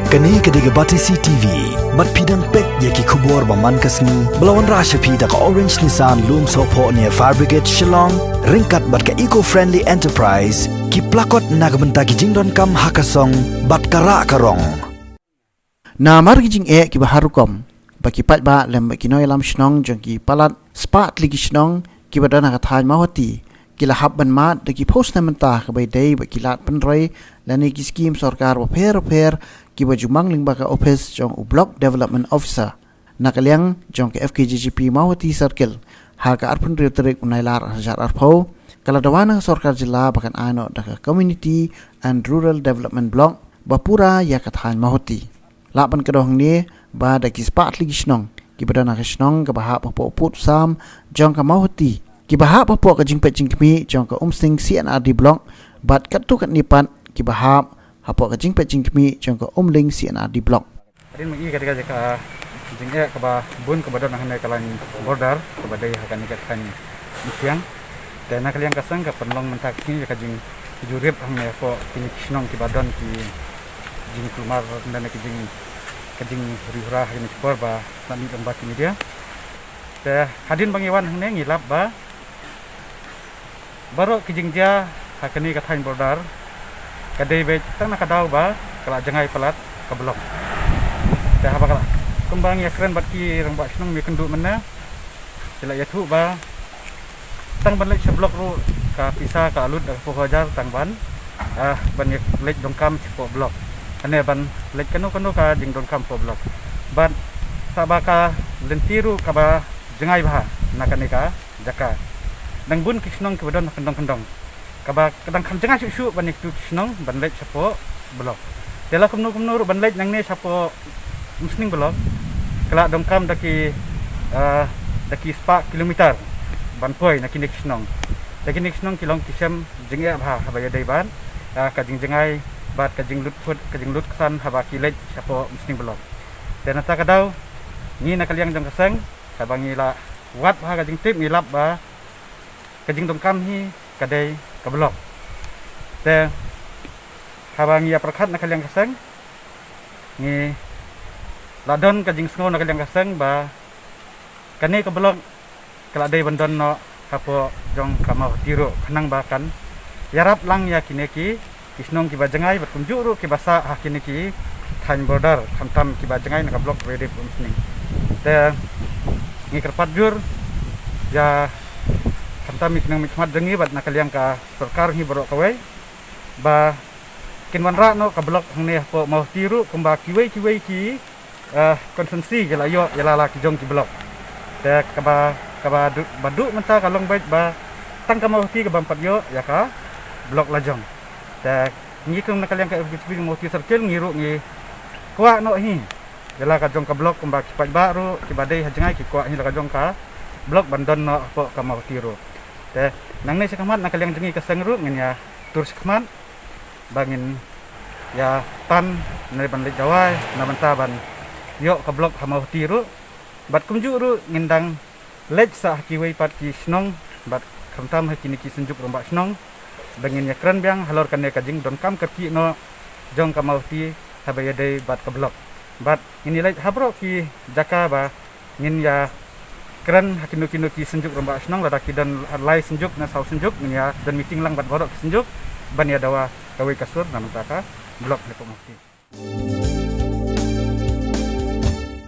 Kani kediga bati CTV, mat pidang pek yaki kubur baman kasni, belawan rasha pida ka Orange Nissan Loom Sopo near Fire Brigade Shillong, ringkat bat ka eco-friendly enterprise, ki plakot nagbenta ki jingdon kam hakasong, bat kara karong. Na margijing ki baharukom, baki pat ba lem baki noy lam shnong jong ki palat spat ligi shnong ki badana ka thai mawati. Kila habban mat daki post na mentah ka bay day baki lat penroy lani ki scheme sarkar waper ki bajumang ling baka office jong block development officer nakaliang jong ke FKJGP Mawati Circle ha ka arpun rioterik unailar hajar arpau kala dawana sarkar jilla bakan ano daka community and rural development block bapura ya kathan Mawati lapan kedohang ni ba daki spat ligi shnong ki badana ka shnong ka bahap put sam jong ka Mawati ki bahap ka jingpet jingkmi jong ka umsting CNRD block bat katu kat nipat ki bahap hapo ka jingpet jingkmi jong ka umling CNRD block adin magi kadika jaka jingke ka ba bun ka badon hanai kalan border ka badai hakan ikat kan siang dan nakaliang kasang ka penlong mentak kini ka jing jurip hanai ko kini kisnong ki badon ki jing kumar dan ka jing rihura ini kor ba nami lomba kini dia te hadin bangiwan hanai ngilap ba baru kijingja hakani kathain border kadai be tang nakadaw ba kala jangai pelat ka blok dah apa kala kembang ya keren baki rang ba snong mi kendu mena sila ya thu ba tang ban lek seblok ru ka pisa ka alut ko hajar tang ban ban ya lek dongkam po blok ane ban lek kanu ka jing dongkam po blok ban sabaka lentiru ka ba jangai ba nakanika jaka nang bun kisnong ke badon kendong kaba kadang jangan susu banik tu kisnong ban lek sapo blok dela kumnu ban lek nang ne sapo musning blok kala dongkam daki spa kilometer ban poi naki kisnong daki kisnong kilong kisem jingya bha habaya dai ban ka jingai bat ka jinglut phut ka jinglut san haba kilek sapo musning blok dan ta kadaw ni nakaliang jong kaseng habangi la wat bha ka jing tip ngilap ba kajing dongkam hi kadai ka blok te habangi ya perkhat nakaliang kaseng ni ladon kajing sngo nakaliang kaseng ba kani ka blok kala dai bandon no hapo jong kamau tiro khanang ba kan yarap lang ya kineki kisnong ki bajangai berkunjuk ru ki basa hakineki thain border khamtam ki bajangai na ka blok rede pusning te ni kerpat jur ya kanta miknang mikmat dengi bat nakaliang ka sarkar hi borok kawai ba kinwan ra no ka blok hne po mau tiru kumba kiwei ki konsensi gela yo yala ki jong ki blok te ka badu menta kalong baik ba tang ka mau ti ka bampat yo ya ka blok lajong te ngi kum nakaliang ka FGCB mau ti circle ngiru ngi kwa no hi yala ka jong ka blok kumba ki pat baru ki badai hajengai ki kwa hi la ka jong ka blok bandon no po ka mau tiru te nang ne sekamat nakaliang jengi kaseng ru ngin ya tur sekamat bangin ya tan nari ban lek jawai na banta ban yo ka blok hamau tiru bat kumju ru ngindang lek sa kiwei pat ki snong bat khamtam hakini ki senjuk romba snong bangin ya keren biang halor kan ka jing don kam kerki no jong ka mau ti habaya dei bat ka blok bat ini lek habro ki jaka ba ngin ya keren hakinu ki senjuk romba snong ladaki dan lai senjuk na sau senjuk ya dan meeting lang bat borok senjuk ban ya dawa kawai kasur namantaka blok lepo mati